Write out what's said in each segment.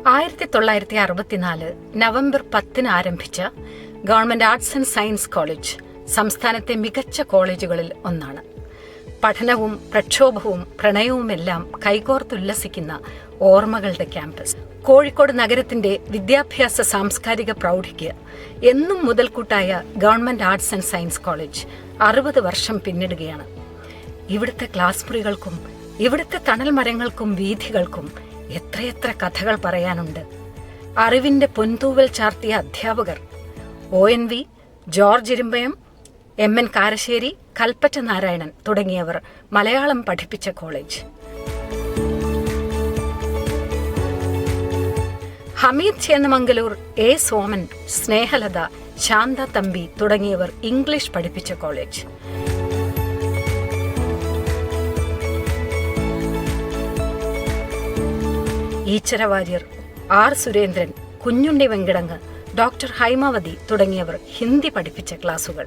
1964 November 10 ആരംഭിച്ച government arts and science college സംസ്ഥാനത്തെ മികച്ച കോളേജുകളിൽ ഒന്നാണ്. പഠനവും പ്രക്ഷോഭവും പ്രണയവുമെല്ലാം കൈകോർത്തുല്ലസിക്കുന്ന ഓർമ്മകളുടെ ക്യാമ്പസ്. കോഴിക്കോട് നഗരത്തിന്റെ വിദ്യാഭ്യാസ സാംസ്കാരിക പ്രൗഢിക്ക് എന്നും മുതൽക്കൂട്ടായ government arts and science college 60 വർഷം പിന്നിടുകയാണ്. ഇവിടുത്തെ ക്ലാസ് മുറികൾക്കും ഇവിടുത്തെ തണൽ മരങ്ങൾക്കും വീഥികൾക്കും എത്രയെത്ര കഥകൾ പറയാനുണ്ട്. അറിവിന്റെ പൊൻതൂവൽ ചാർത്തിയ അധ്യാപകർ ONV, ജോർജ് ഇരുമ്പയം, MN കാരശ്ശേരി, കൽപ്പറ്റ നാരായണൻ തുടങ്ങിയവർ മലയാളം പഠിപ്പിച്ച കോളേജ്. ഹമീദ് ചേന്നമംഗലൂർ, A. സോമൻ, സ്നേഹലത, ശാന്ത തമ്പി തുടങ്ങിയവർ ഇംഗ്ലീഷ് പഠിപ്പിച്ച കോളേജ്. ഈച്ചര വാര്യർ, R. സുരേന്ദ്രൻ, കുഞ്ഞുണ്ണി വെങ്കടങ്ങ്, ഡോക്ടർ ഹൈമാവതി തുടങ്ങിയവർ ഹിന്ദി പഠിപ്പിച്ച ക്ലാസുകൾ.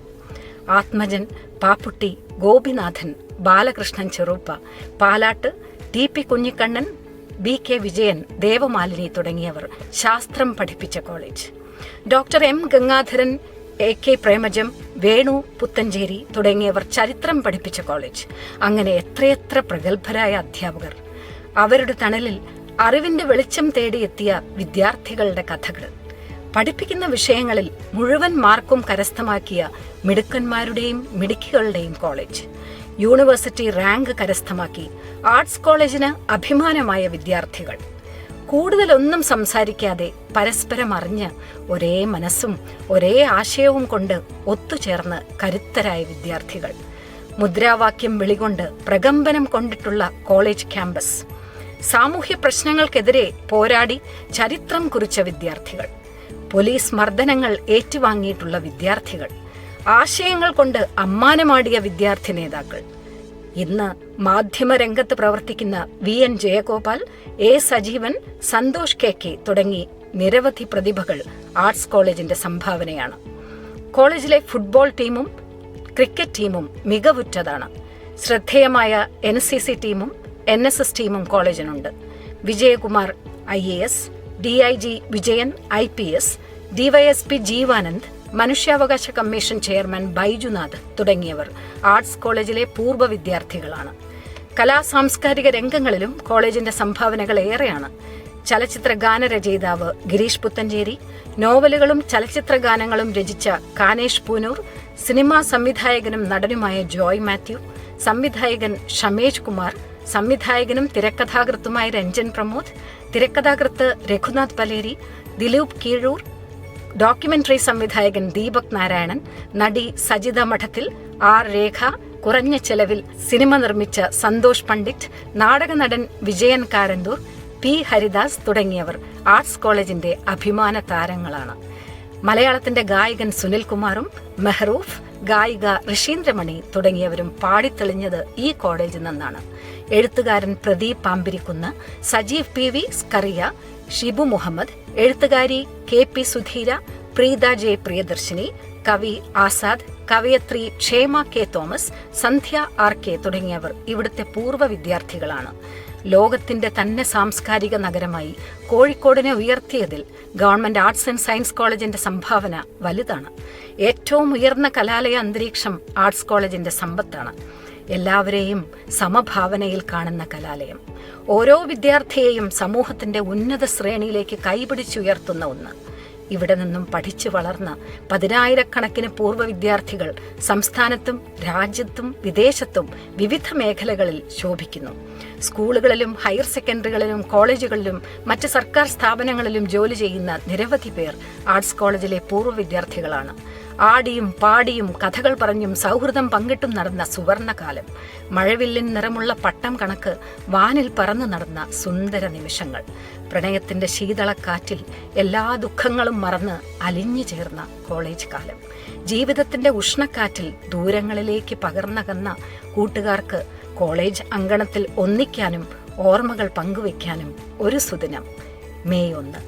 ആത്മജൻ, പാപ്പുട്ടി, ഗോപിനാഥൻ, ബാലകൃഷ്ണൻ ചെറുപ്പ, പാലാട്ട്, TP കുഞ്ഞിക്കണ്ണൻ, BK വിജയൻ, ദേവമാലിനി തുടങ്ങിയവർ ശാസ്ത്രം പഠിപ്പിച്ച college. Doctor M. Gangadharan, AK Premajam, Venu Puthenchery തുടങ്ങിയവർ ചരിത്രം പഠിപ്പിച്ച കോളേജ്. അങ്ങനെ എത്രയെത്ര പ്രഗത്ഭരായ അധ്യാപകർ. അവരുടെ തണലിൽ അറിവിന്റെ വെളിച്ചം തേടിയെത്തിയ വിദ്യാർത്ഥികളുടെ കഥകൾ. പഠിപ്പിക്കുന്ന വിഷയങ്ങളിൽ മുഴുവൻ മാർക്കും കരസ്ഥമാക്കിയ മിടുക്കന്മാരുടെയും മിടുക്കികളുടെയും കോളേജ്. യൂണിവേഴ്സിറ്റി റാങ്ക് കരസ്ഥമാക്കി ആർട്സ് കോളേജിന് അഭിമാനമായ വിദ്യാർത്ഥികൾ. കൂടുതലൊന്നും സംസാരിക്കാതെ പരസ്പരം അറിഞ്ഞ് ഒരേ മനസ്സും ഒരേ ആശയവും കൊണ്ട് ഒത്തുചേർന്ന് കരുത്തരായ വിദ്യാർത്ഥികൾ. മുദ്രാവാക്യം വിളികൊണ്ട് പ്രകമ്പനം കൊണ്ടിട്ടുള്ള കോളേജ് ക്യാമ്പസ്. സാമൂഹ്യ പ്രശ്നങ്ങൾക്കെതിരെ പോരാടി ചരിത്രം കുറിച്ച വിദ്യാർത്ഥികൾ. പോലീസ് മർദ്ദനങ്ങൾ ഏറ്റുവാങ്ങിയിട്ടുള്ള വിദ്യാർത്ഥികൾ. ആശയങ്ങൾ കൊണ്ട് അമ്മാനമാടിയ വിദ്യാർത്ഥി നേതാക്കൾ. ഇന്ന് മാധ്യമരംഗത്ത് പ്രവർത്തിക്കുന്ന VN Jayagopal, A. Sajeevan, Santhosh KK തുടങ്ങി നിരവധി പ്രതിഭകൾ ആർട്സ് കോളേജിന്റെ സംഭാവനയാണ്. കോളേജിലെ ഫുട്ബോൾ ടീമും ക്രിക്കറ്റ് ടീമും മികവുറ്റതാണ്. ശ്രദ്ധേയമായ NCC ടീമും NSS ടീമും കോളേജിനുണ്ട്. Vijayakumar IAS, DIG Vijayan IPS, DYSP Jeevanand, മനുഷ്യാവകാശ കമ്മീഷൻ ചെയർമാൻ ബൈജുനാഥ് തുടങ്ങിയവർ ആർട്സ് കോളേജിലെ പൂർവ്വ വിദ്യാർത്ഥികളാണ്. കലാസാംസ്കാരിക രംഗങ്ങളിലും കോളേജിന്റെ സംഭാവനകൾ ഏറെയാണ്. ചലച്ചിത്ര ഗാനരചയിതാവ് ഗിരീഷ് പുത്തഞ്ചേരി, നോവലുകളും ചലച്ചിത്ര ഗാനങ്ങളും രചിച്ച കാനേഷ് പൂനൂർ, സിനിമാ സംവിധായകനും നടനുമായ ജോയ് മാത്യു, സംവിധായകൻ ഷമേജ് കുമാർ, സംവിധായകനും തിരക്കഥാകൃത്തുമായ രഞ്ജൻ പ്രമോദ്, തിരക്കഥാകൃത്ത് രഘുനാഥ് പലേരി, ദിലീപ് കീഴൂർ, ഡോക്യുമെന്ററി സംവിധായകൻ ദീപക് നാരായണൻ, നടി സജിത മഠത്തിൽ, R. രേഖ, കുറഞ്ഞ ചെലവിൽ സിനിമ നിർമ്മിച്ച സന്തോഷ് പണ്ഡിറ്റ്, നാടക നടൻ വിജയൻ കാരന്തൂർ, P. ഹരിദാസ് തുടങ്ങിയവർ ആർട്സ് കോളേജിന്റെ അഭിമാന താരങ്ങളാണ്. മലയാളത്തിന്റെ ഗായകൻ സുനിൽകുമാറും മെഹ്റൂഫ്, ഗായിക ഋഷീന്ദ്രമണി തുടങ്ങിയവരും പാടിത്തെളിഞ്ഞത് ഈ കോളേജിൽ നിന്നാണ്. എഴുത്തുകാരൻ പ്രദീപ് പാമ്പിരിക്കുന്ന്, സജീവ് PV സ്കറിയ, ഷിബു മുഹമ്മദ്, എഴുത്തുകാരി KP സുധീര, പ്രീത J. പ്രിയദർശിനി, കവി ആസാദ്, കവയത്രി ക്ഷേമ K. തോമസ്, സന്ധ്യ RK തുടങ്ങിയവർ ഇവിടുത്തെ പൂർവ്വ വിദ്യാർത്ഥികളാണ്. ലോകത്തിന്റെ തന്നെ സാംസ്കാരിക നഗരമായി കോഴിക്കോടിനെ ഉയർത്തിയതിൽ ഗവൺമെന്റ് ആർട്സ് ആൻഡ് സയൻസ് കോളേജിന്റെ സംഭാവന വലുതാണ്. ഏറ്റവും ഉയർന്ന കലാലയ അന്തരീക്ഷം ആർട്സ് കോളേജിന്റെ സമ്പത്താണ്. എല്ലാവരെയും സമഭാവനയിൽ കാണുന്ന കലാലയം. ഓരോ വിദ്യാർത്ഥിയെയും സമൂഹത്തിന്റെ ഉന്നത ശ്രേണിയിലേക്ക് കൈപിടിച്ചുയർത്തുന്ന ഒന്ന്. ഇവിടെ നിന്നും പഠിച്ചു വളർന്ന 10,000-കണക്കിന് പൂർവ്വ വിദ്യാർത്ഥികൾ സംസ്ഥാനത്തും രാജ്യത്തും വിദേശത്തും വിവിധ മേഖലകളിൽ ശോഭിക്കുന്നു. സ്കൂളുകളിലും ഹയർ സെക്കൻഡറികളിലും കോളേജുകളിലും മറ്റ് സർക്കാർ സ്ഥാപനങ്ങളിലും ജോലി ചെയ്യുന്ന നിരവധി പേർ ആർട്സ് കോളേജിലെ പൂർവ്വ വിദ്യാർത്ഥികളാണ്. ആടിയും പാടിയും കഥകൾ പറഞ്ഞും സൗഹൃദം പങ്കിട്ടും നടന്ന സുവർണകാലം. മഴവില്ലിൻ നിറമുള്ള പട്ടം കണക്ക് വാനിൽ പറന്നു നടന്ന സുന്ദര നിമിഷങ്ങൾ. പ്രണയത്തിന്റെ ശീതളക്കാറ്റിൽ എല്ലാ ദുഃഖങ്ങളും മറന്ന് അലിഞ്ഞു ചേർന്ന കോളേജ് കാലം. ജീവിതത്തിന്റെ ഉഷ്ണക്കാറ്റിൽ ദൂരങ്ങളിലേക്ക് പകർന്നകന്ന കൂട്ടുകാർക്ക് കോളേജ് അങ്കണത്തിൽ ഒന്നിക്കാനും ഓർമ്മകൾ പങ്കുവയ്ക്കാനും ഒരു സുദിനം മെയ് 1.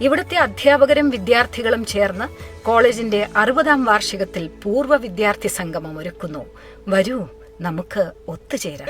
ഇവിടുത്തെ അധ്യാപകരും വിദ്യാർത്ഥികളും ചേർന്ന് കോളേജിന്റെ 60ാം വാർഷികത്തിൽ പൂർവ്വ വിദ്യാർത്ഥി സംഗമം ഒരുക്കുന്നു. വരൂ, നമുക്ക് ഒത്തുചേരാം.